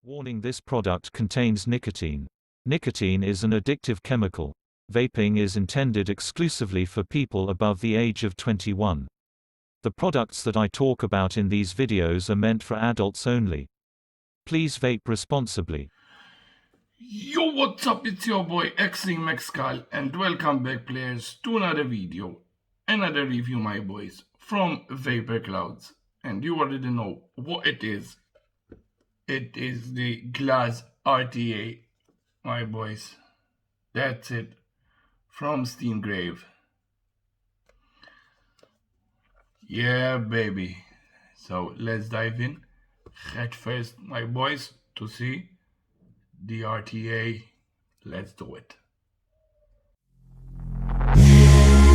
Warning: this product contains nicotine. Nicotine is an addictive chemical. Vaping is intended exclusively for people above the age of 21. The products that I talk about in these videos are meant for adults only. Please vape responsibly. Yo, what's up? It's your boy X-Treme and welcome back, players, to another video, another review, my boys, from Vapor Clouds. And you already know what it is. It is the Glaz RTA, my boys. That's it, from Steam Crave. Yeah, baby. So let's dive in. Head first, my boys, to see the RTA. Let's do it.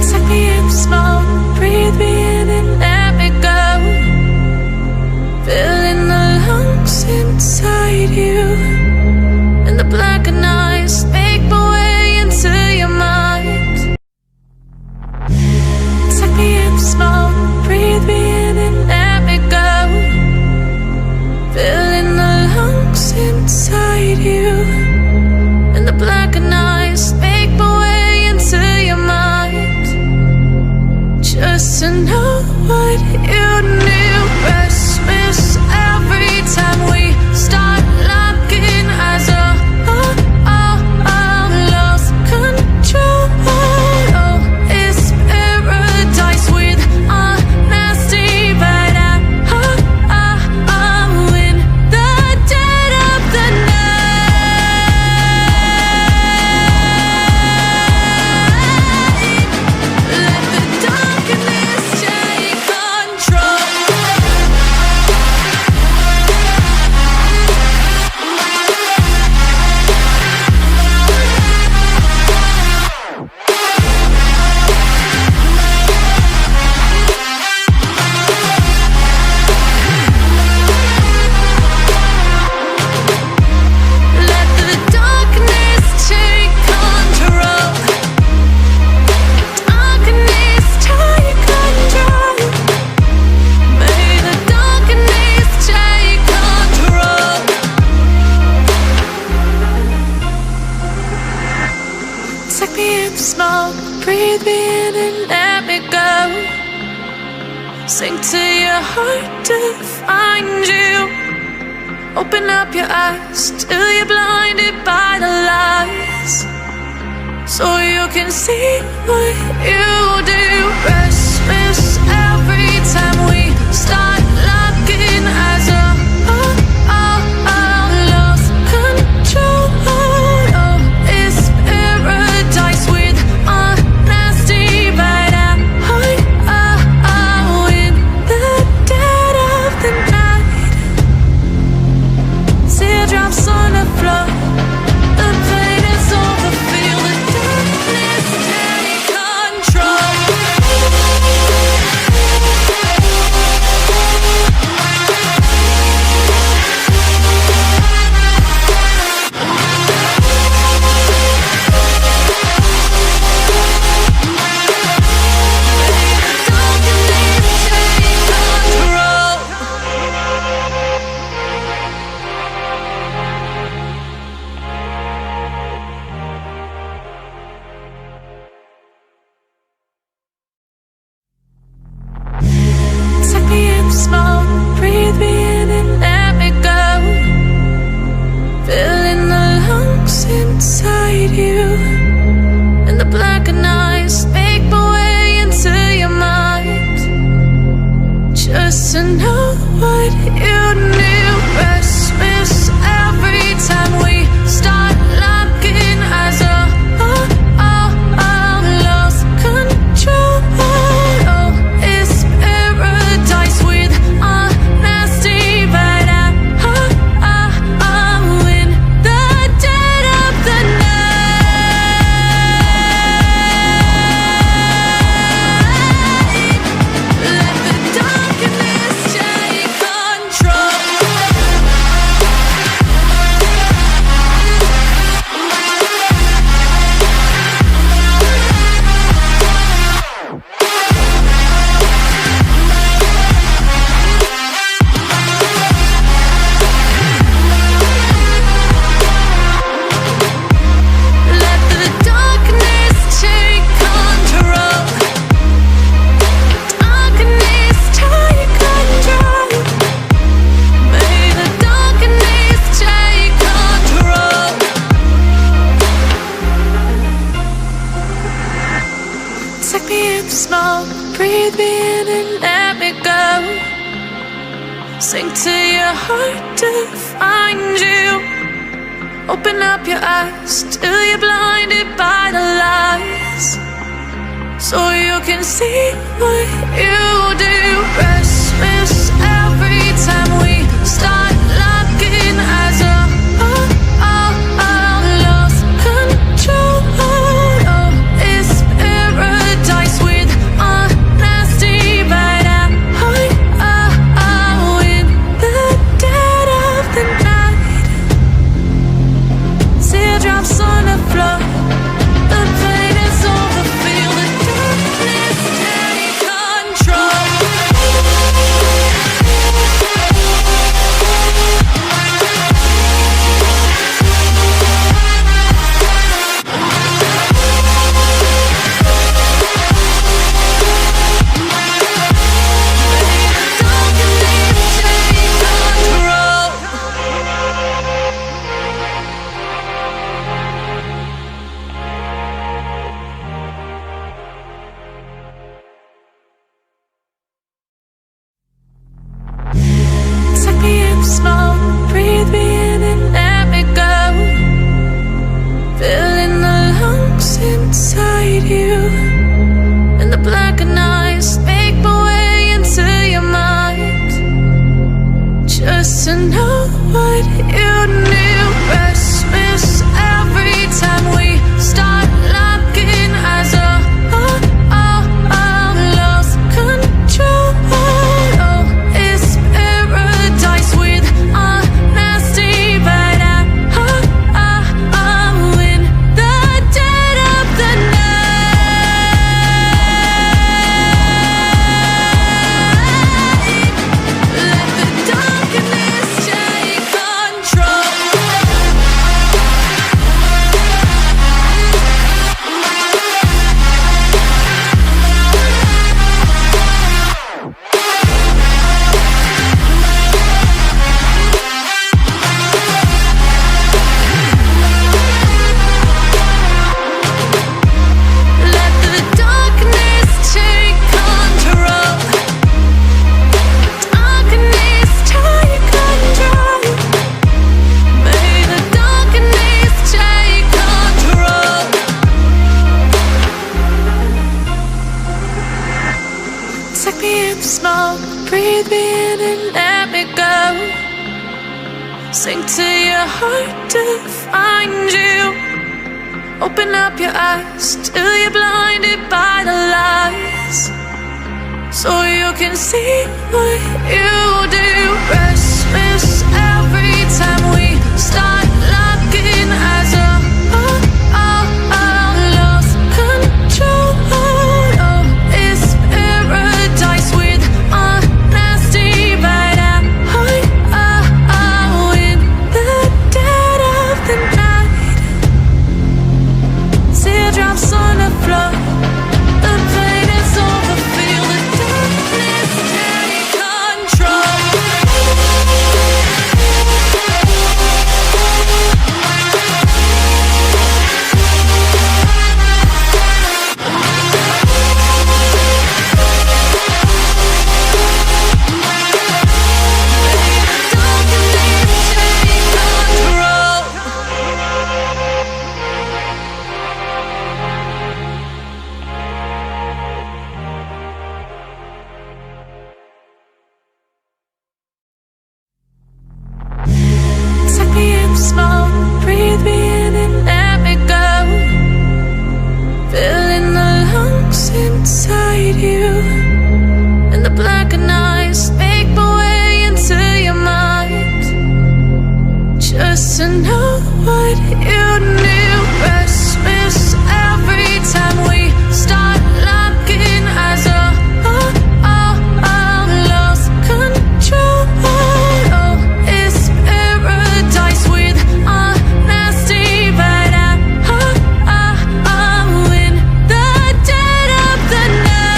Suck me in, smoke, breathe me in and let me go. Filling the lungs inside you, and the blackened eyes make my way into your mind. Suck me in, smoke, breathe me in and let me go. Filling the lungs inside you, and the blackened eyes make my way into your mind. Just to know what you knew. Restless every time we start locking eyes. Lost control. Oh, it's paradise with a nasty bite. I'm in the dead of the night. Let the darkness take control. Let the darkness take control. Darkness take control. May the darkness take control. Suck me in, smoke, breathe me in and let me go. Sink to your heart to find you. Open up your eyes till you're blinded by the lies, so you can see what you do. Restless every time we start locking eyes. Lost control. Oh, it's paradise with a nasty bite. I'm in the dead of the night. Teardrops on the floor. The pain is over. Feel the darkness take control. Suck me in, smoke, breathe me in and let me go. Filling the lungs inside you, and the blackened eyes make my way into your mind. Just to know what you knew. Restless every time we start locking eyes. Lost control. Oh, it's paradise with a nasty bite. I'm in the dead of the night. and let me go. Sink to your heart to find you. Open up your eyes till you're blinded by the lies, so you can see what you do. Restless every time we start locking eyes up. Lost control. Oh, it's paradise with a nasty bad eye. In the dead of the night, teardrops on the floor. The pain is over. Feel the darkness take control. Take me in small, breathe me in and let me go. Filling the lungs inside you, and the blackened eyes make my way into your mind, just to know what you knew. Restless every time we start locking eyes up. Lost control. Oh, it's paradise with a nasty bad eye. In the dead of the night, let the darkness take control. Let the darkness take control. Darkness take control. May the darkness take control. Take me in small, breathe me in and let me go. Sink to your heart to find you. Open up your eyes till you're blinded by the lies, so you can see what you do. Restless every time we start locking eyes up. Lost control. Oh, it's paradise with a nasty bad eye. In the dead of the night, teardrops on the floor. The pain is over. Feel the darkness take control. Take me in small, breathe me in and let me go. Filling the lungs inside you, and the blackened eyes make my way into your mind, just to know what you knew. Restless every time we start locking eyes up. Lost control. Oh, it's paradise with a nasty bad eye. In the dead of the night,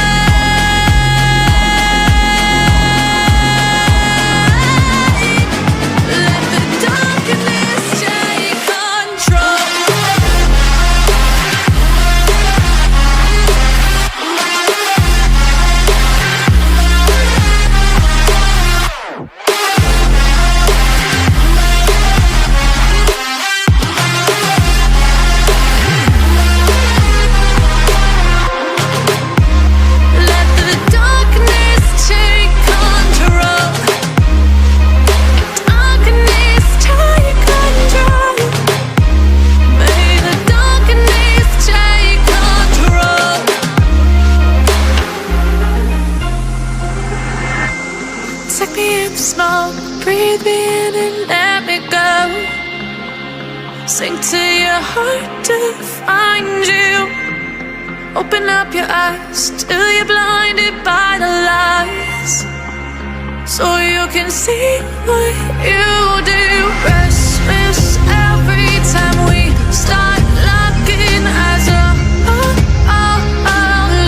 let the darkness take control. me in and let me go. Sink to your heart to find you. Open up your eyes till you're blinded by the lies, so you can see what you do. Restless every time we start locking eyes.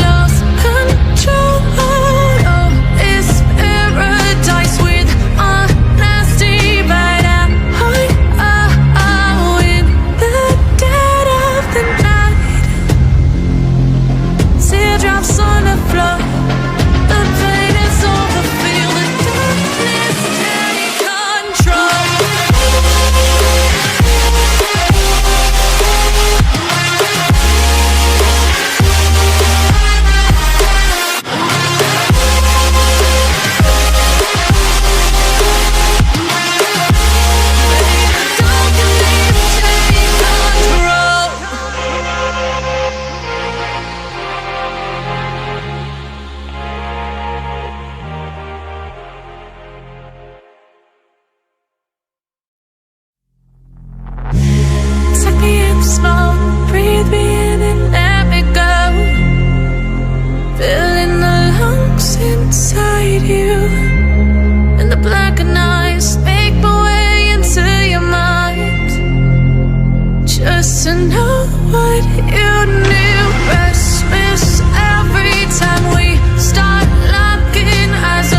Lost control. Oh, it's paradise with honesty, but I'm in the dead of the night. Teardrops on the floor. The pain is over. Feel the darkness take control. Take me in slow, breathe me in and let me go. Filling the lungs inside you, and the blackened eyes make my way into your mind, just to know what you knew. Restless every time we start locking eyes.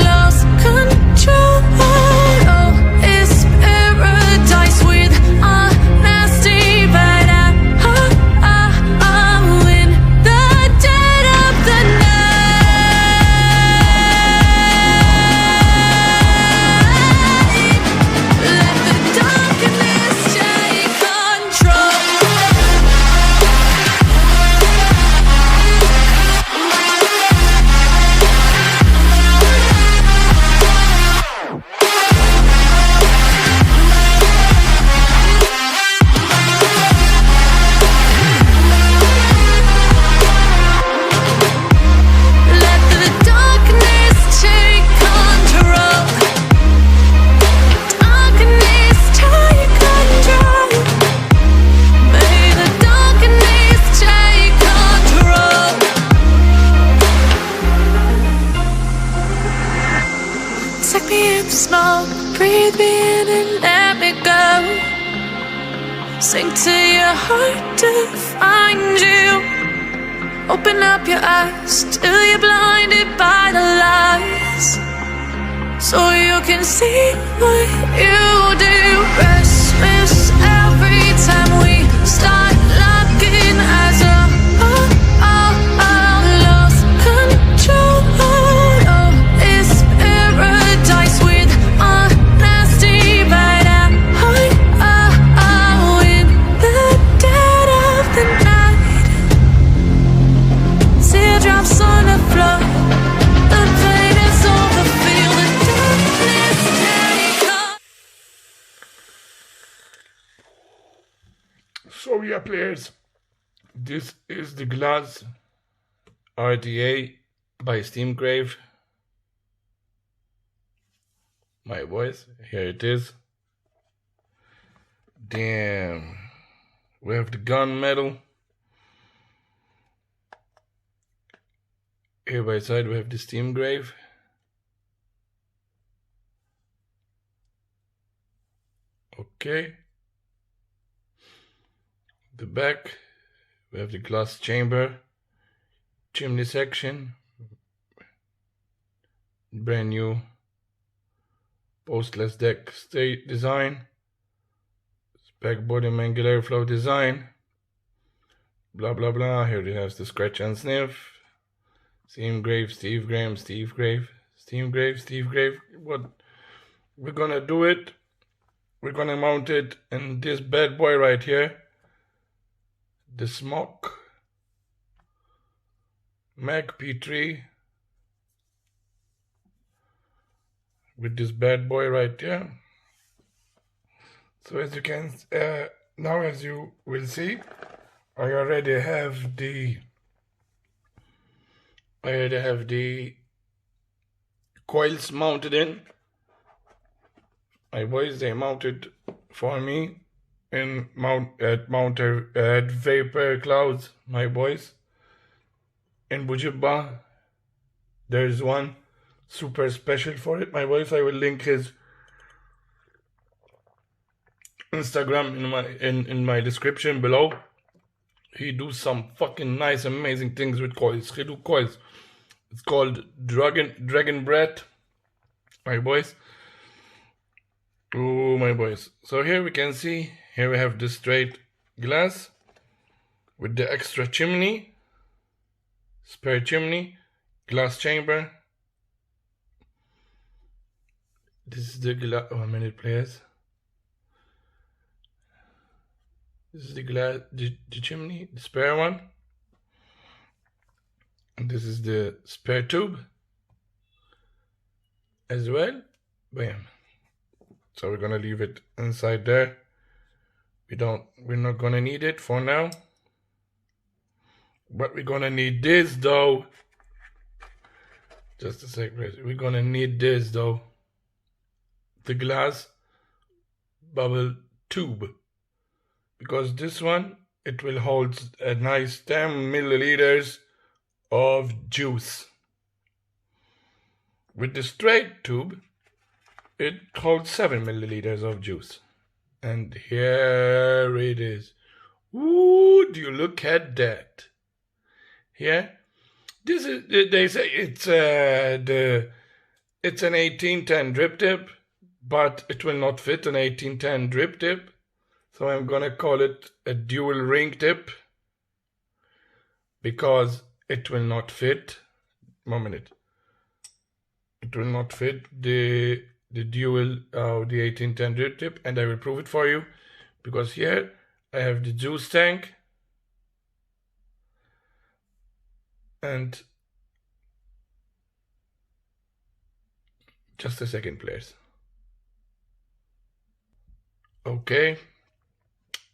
Lost control. Oh, it's paradise with honesty, but I'm in the dead of the night. Let the darkness take control. Let the darkness take control. Darkness take control. May the darkness take control. Take me in slow, breathe me in and let me go. Sink to your heart to find you. Open up your eyes till you're blinded by the lies, so you can see what you do. Restless every time we start locking eyes. Lost control. Oh, it's paradise with honesty, but I'm in the dead of the night. Teardrops on the floor. The pain is over. Feel the darkness take control. So yeah, players, this is the Glaz RTA by Crave. My voice, here it is. Damn, we have the gunmetal. Here by side we have the Crave. Okay. The back, we have the glass chamber, chimney section, brand new postless deck state design, spec body mangular flow design, blah blah blah. Here it has the scratch and sniff, Crave, Steve Crave. What we're gonna do it, we're gonna mount it in this bad boy right here. The Smoke Mac P3 with this bad boy right there. So as you can now, as you will see, I already have the coils mounted in. My boys, they mounted for me at Vapor Clouds, my boys. In Bujibba, there's one super special for it, my boys. I will link his Instagram in my description below. He do some fucking nice, amazing things with coils. He do coils. It's called Dragon Breath, my boys. Oh, my boys. So here we can see, here we have the straight glass with the extra chimney, spare chimney, glass chamber. This is the glass. 1 minute, please. This is the glass, the chimney, the spare one. And this is the spare tube as well. Bam. So we're gonna leave it inside there. We're not gonna need it for now. But we're gonna need this though. Just a sec, please. We're gonna need this though. The glass bubble tube. Because this one, it will hold a nice 10 milliliters of juice. With the straight tube, it holds 7 milliliters of juice. And here it is. Ooh, do you look at that? Here, this is, they say it's an 1810 drip tip, but it will not fit an 1810 drip tip. So I'm gonna call it a dual ring tip because it will not fit. 1 minute. It will not fit the dual the 1810 drip tip, and I will prove it for you because here I have the juice tank and just a second, please. Okay,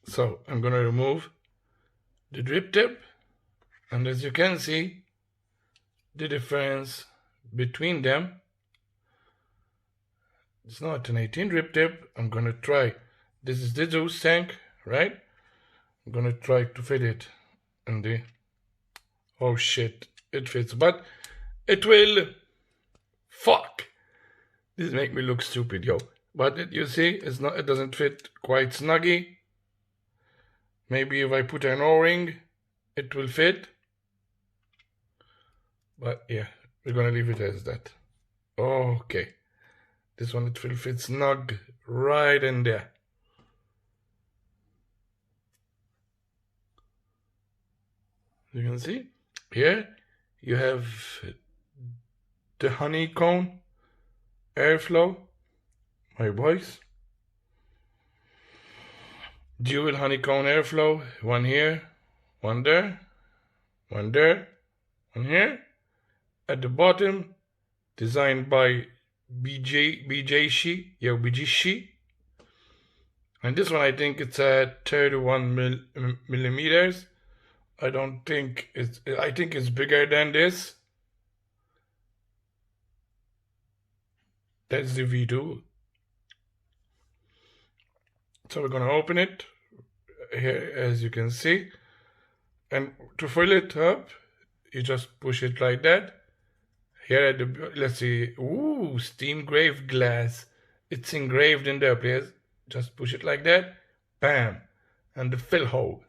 so I'm gonna remove the drip tip, and as you can see the difference between them. It's not an 18 drip tip. I'm gonna try. This is the juice tank, right? I'm gonna try to fit it in the. Oh shit! It fits, but it will. Fuck! This make me look stupid, yo. But you see, it's not. It doesn't fit quite snuggy. Maybe if I put an O-ring, it will fit. But yeah, we're gonna leave it as that. Okay. This one, it will fit snug right in there. You can see here you have the honeycomb airflow, my boys. Dual honeycomb airflow, one here, one there, one there, one here. At the bottom, designed by BG Shi. And this one, I think it's at 31 millimeters. I think it's bigger than this. That's the V2. So we're gonna open it here, as you can see. And to fill it up, you just push it like that. Here at the, let's see, ooh, steam engraved glass. It's engraved in there, please. Just push it like that, bam, and the fill hole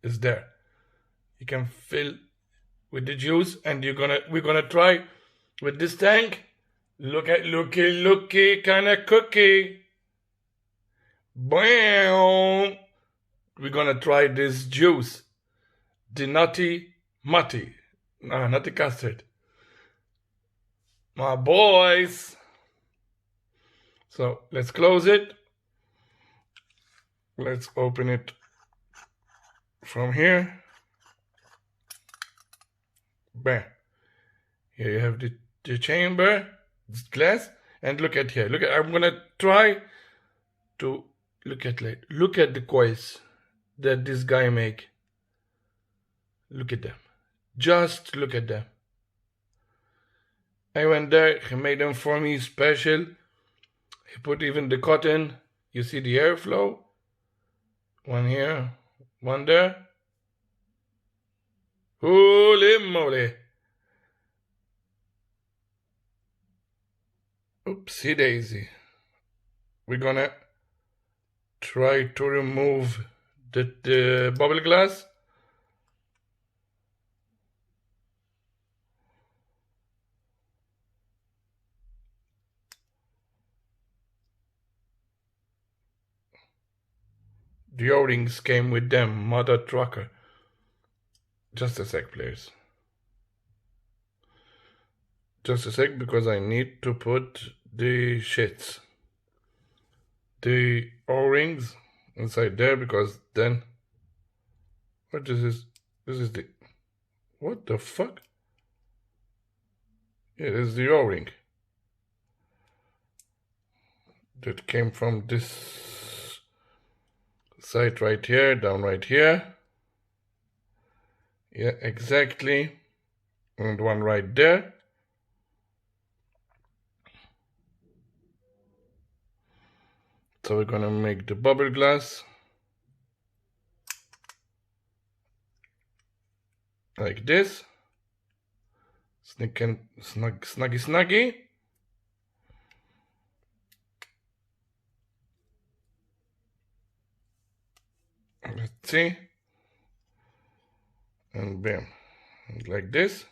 is there. You can fill with the juice, and we're gonna try with this tank. Looky, kind of cookie. Bam! We're gonna try this juice, the nutty custard. My boys. So let's close it. Let's open it from here. Bam. Here you have the chamber, this glass, and look at here. I'm gonna try to look at the coils that this guy make. Look at them. Just look at them. I went there, he made them for me special. He put even the cotton. You see the airflow? One here, one there. Holy moly! Oopsie daisy. We're gonna try to remove the bubble glass. The O-rings came with them, mother trucker. Just a sec, please. Just a sec, because I need to put the shits, the O-rings inside there, because then, what is this? This is the, what the fuck? Yeah, this is the O-ring that came from this side right here, down right here. Yeah, exactly. And one right there. So we're gonna make the bubble glass like this. Snuggy. Let's see. And bam. Like this.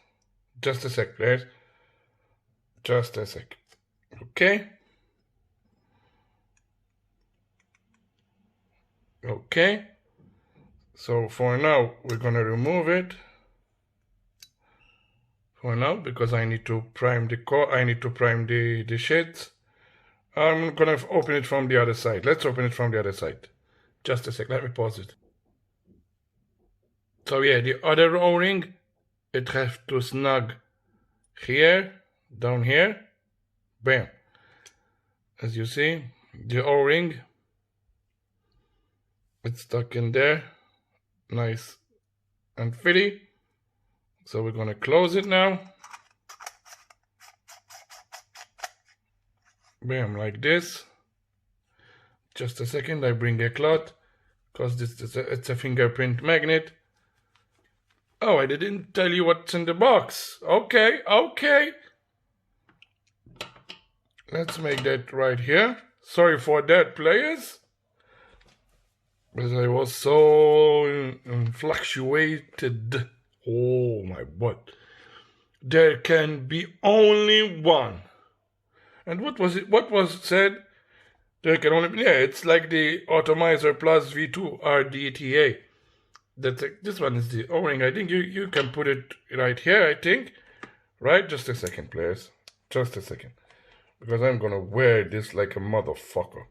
Just a sec, please. Just a sec. Okay. Okay. So for now, we're gonna remove it. For now, because I need to prime the the shades. I'm gonna open it from the other side. Let's open it from the other side. Just a sec, let me pause it. So yeah, the other O-ring, it has to snug here, down here, bam. As you see, the O-ring, it's stuck in there, nice and fitty. So we're gonna close it now. Bam, like this. Just a second, I bring a cloth, because it's a fingerprint magnet. Oh, I didn't tell you what's in the box. Okay. Let's make that right here. Sorry for that, players. Because I was so fluctuated. Oh my god. There can be only one. And what was it? What was said? There can only be, yeah, it's like the Atomizer Plus V2 RTA. This one is the O-ring. I think you can put it right here, I think. Right? Just a second, players. Just a second. Because I'm gonna wear this like a motherfucker.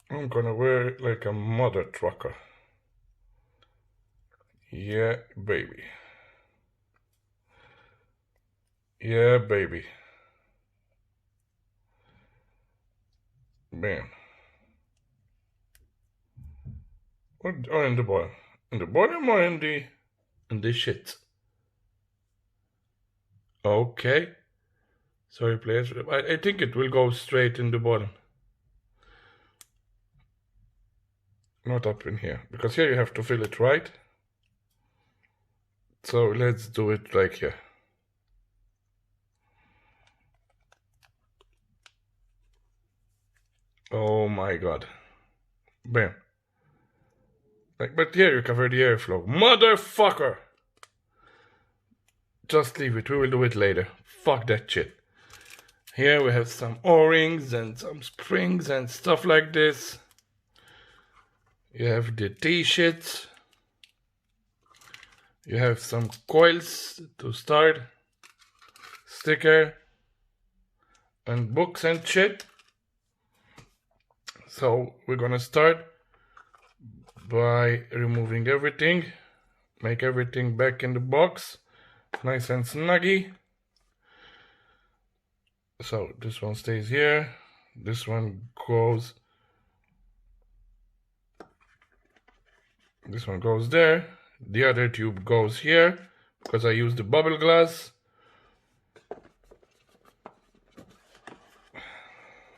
I'm gonna wear it like a mother trucker. Yeah, baby. Yeah, baby. Bam. Or in the bottom? In the bottom or in the shit? Okay. Sorry, players. I think it will go straight in the bottom. Not up in here. Because here you have to fill it right. So let's do it like here. Oh my god. Bam. But here you cover the airflow. Motherfucker! Just leave it. We will do it later. Fuck that shit. Here we have some O-rings and some springs and stuff like this. You have the T-shits. You have some coils to start. Sticker. And books and shit. So we're gonna start by removing everything, make everything back in the box, nice and snuggy. So this one stays here, this one goes there, the other tube goes here, because I use the bubble glass.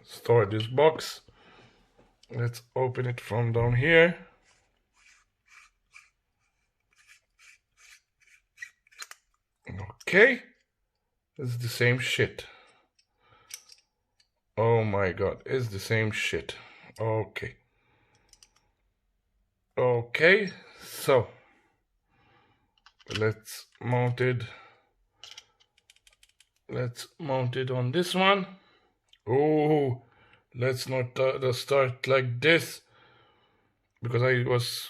Store this box. Let's open it from down here. Okay, it's the same shit. Oh my god, it's the same shit. Okay. Okay, so let's mount it. Let's mount it on this one. Oh, let's not start like this, because I was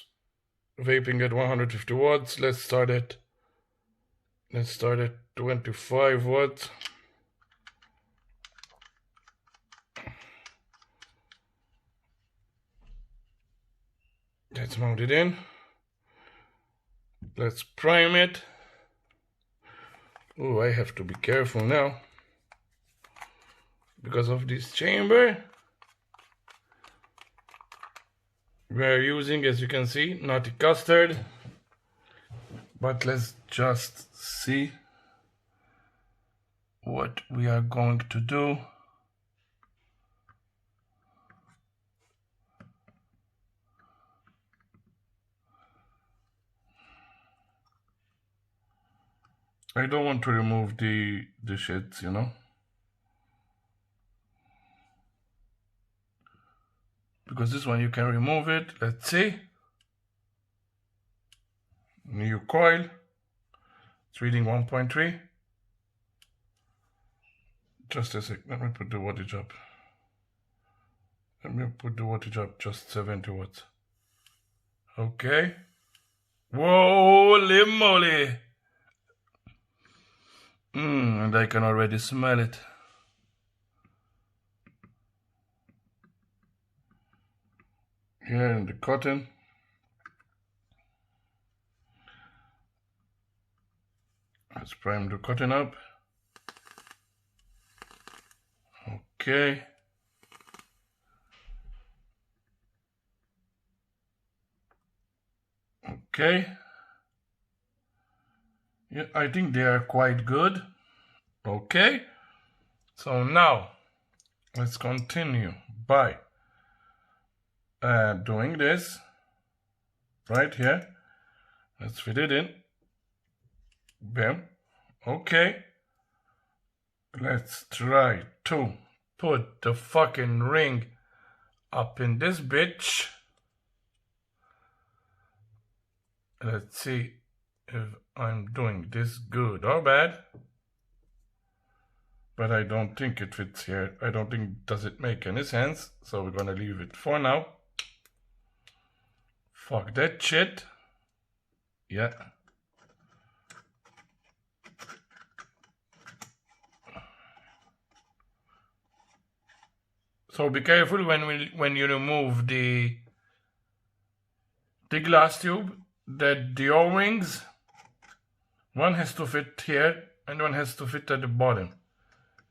vaping at 150 watts. Let's start at 25 watts. Let's mount it in. Let's prime it. Oh, I have to be careful now because of this chamber. We are using, as you can see, nutty custard. But let's just see what we are going to do. I don't want to remove the shits, you know, because this one you can remove it. Let's see. New coil. It's reading 1.3. Just a sec. Let me put the wattage up. Let me put the wattage up. Just 70 watts. Okay. Holy moly. And I can already smell it. Here in the cotton. Let's prime the cotton up. Okay. Okay. Yeah, I think they are quite good. Okay. So now let's continue by doing this right here. Let's fit it in. Bam. Okay. Let's try to put the fucking ring up in this bitch. Let's see if I'm doing this good or bad. But I don't think it fits here. I don't think does it make any sense. So we're gonna leave it for now. Fuck that shit. Yeah. So be careful when you remove the glass tube, that the O-rings, one has to fit here and one has to fit at the bottom.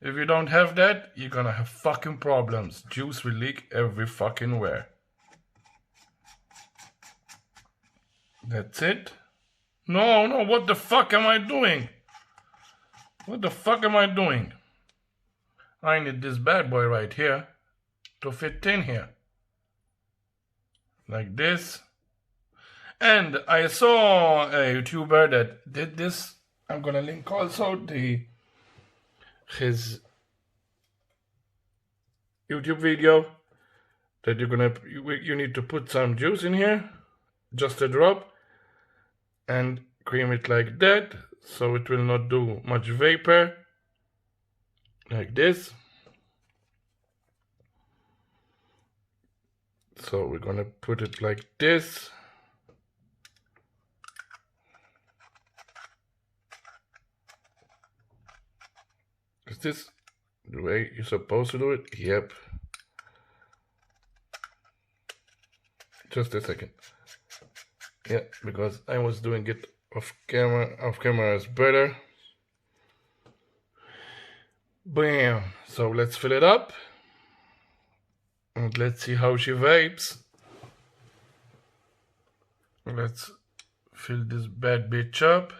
If you don't have that, you're gonna have fucking problems. Juice will leak every fucking where. That's it. No, what the fuck am I doing? What the fuck am I doing? I need this bad boy right here to fit in here. Like this. And I saw a YouTuber that did this. I'm gonna link also his YouTube video that you need to put some juice in here, just a drop, and cream it like that, so it will not do much vapor, like this. So we're gonna put it like this. Is this the way you're supposed to do it? Yep. Just a second. Yeah, because I was doing it off camera. Off camera is better. Bam. So let's fill it up. And let's see how she vapes. Let's fill this bad bitch up.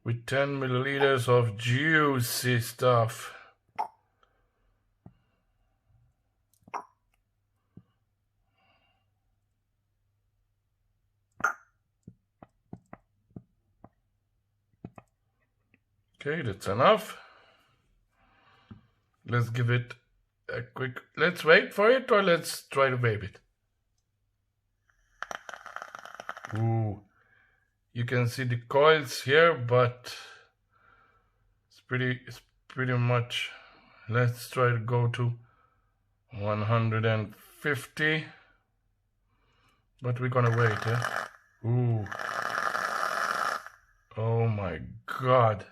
with 10 milliliters of juicy stuff. Okay, that's enough. Let's give it a quick, let's wait for it, or let's try to vape it. Ooh, you can see the coils here, but it's pretty much. Let's try to go to 150, but we're gonna wait, yeah? Ooh, oh my God.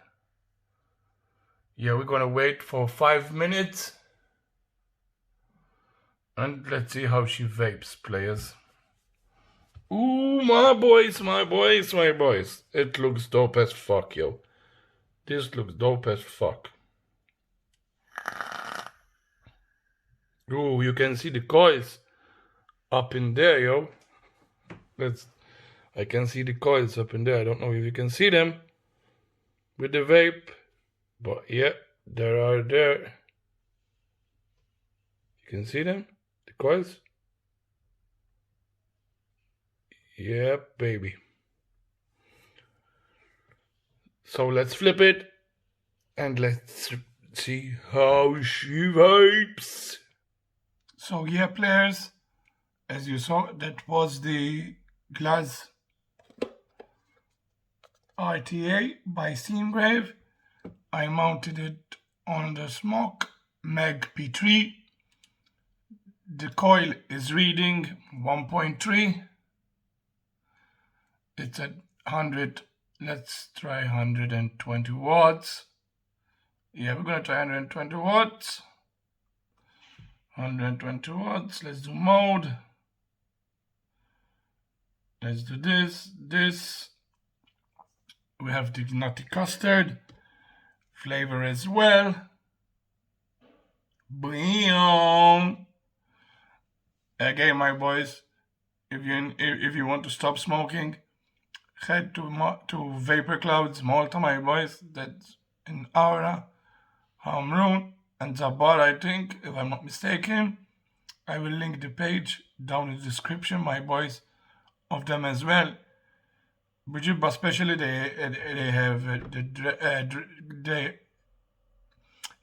Yeah, we're gonna wait for 5 minutes. And let's see how she vapes, players. Ooh, my boys. It looks dope as fuck, yo. This looks dope as fuck. Ooh, you can see the coils up in there, yo. I can see the coils up in there. I don't know if you can see them with the vape. But yeah, there are there. You can see them? The coils? Yeah, baby. So let's flip it and let's see how she vapes. So yeah, players, as you saw, that was the Glaz RTA by Crave. I mounted it on the Smoke Mag P3. The coil is reading 1.3. It's at 100. Let's try 120 watts. Yeah, we're gonna try 120 watts. 120 watts. Let's do mode. Let's do this. We have the nutty custard flavor as well. Boom. Again, my boys, if you want to stop smoking, head to Vapor Clouds Malta, my boys. That's in Aura, Hamrun, and Zabar, I think, if I'm not mistaken. I will link the page down in the description, my boys, of them as well. But especially they have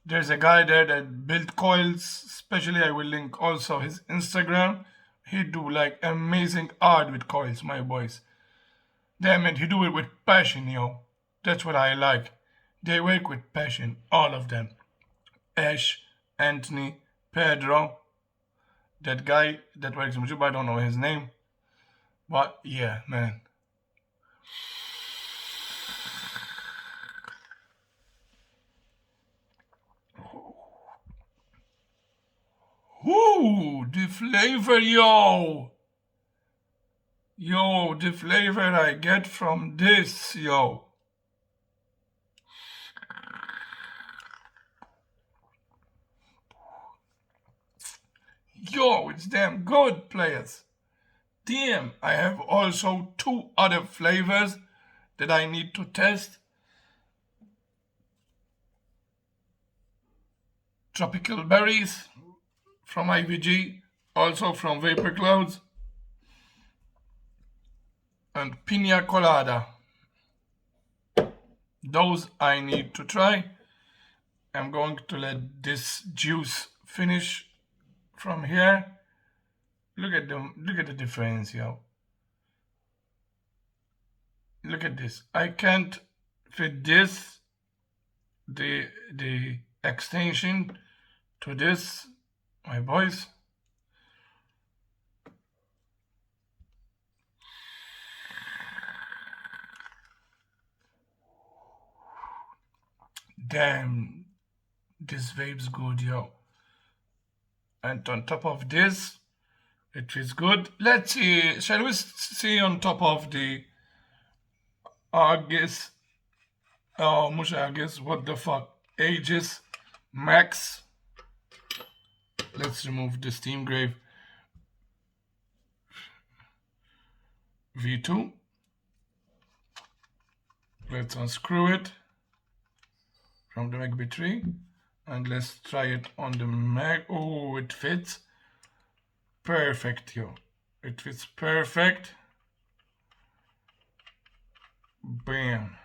there's a guy there that built coils. Especially I will link also his Instagram. He do like amazing art with coils, my boys. Damn it, he do it with passion, yo. That's what I like. They work with passion, all of them. Ash, Anthony, Pedro, that guy that works in YouTube, I don't know his name. But yeah, man. Ooh, the flavor, yo. Yo, the flavor I get from this, yo. Yo, it's damn good, players. Damn, I have also 2 other flavors that I need to test. Tropical berries from IVG, also from Vapor Clouds, and Pina Colada. Those I need to try. I'm going to let this juice finish from here. Look at the difference, yo. Look at this. I can't fit this, the extension to this, my boys. Damn, this vape's good, yo. And on top of this, it is good. Let's see, shall we see on top of the Argus, oh, mush Argus, what the fuck, Aegis Max. Let's remove the Steam Crave V2. Let's unscrew it from the Mag battery and let's try it on the Mag. Oh, it fits perfect, yo. It fits perfect. Bam.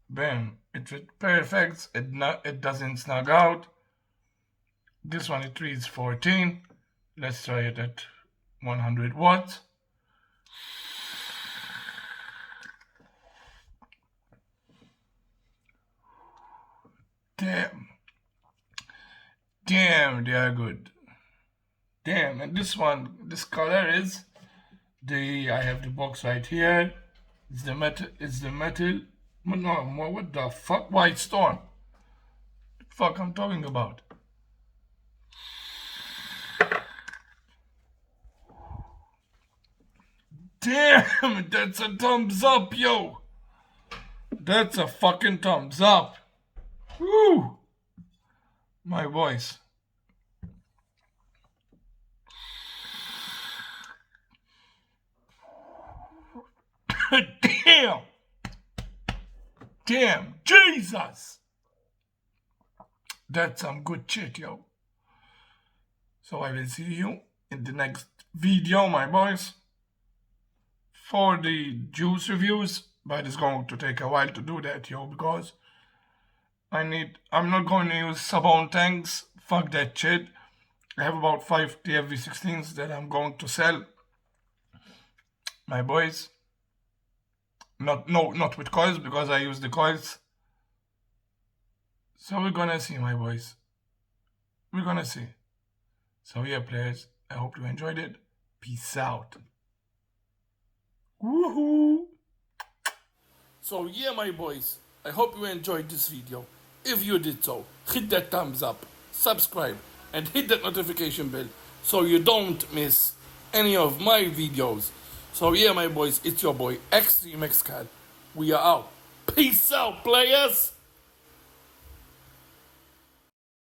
Bam. It fits perfect. It doesn't snug out. This one, it reads 14. Let's try it at 100 watts. Damn, they are good. Damn, and this one, this color is I have the box right here. It's the metal. No, what the fuck? White Storm. What the fuck I'm talking about? Damn, that's a thumbs up, yo. That's a fucking thumbs up. Woo! My voice. Damn! Damn! Jesus! That's some good shit, yo. So I will see you in the next video, my boys. For the juice reviews, but it's going to take a while to do that, yo, because I'm not going to use sub-owned tanks. Fuck that shit. I have about 5 TFV16s that I'm going to sell. My boys. Not with coils, because I use the coils. So we're gonna see, my boys. We're gonna see. So yeah, players, I hope you enjoyed it. Peace out. Woohoo! So yeah, my boys, I hope you enjoyed this video. If you did so, hit that thumbs up, subscribe, and hit that notification bell so you don't miss any of my videos. So yeah, my boys, it's your boy X-Treme. We are out. Peace out, players!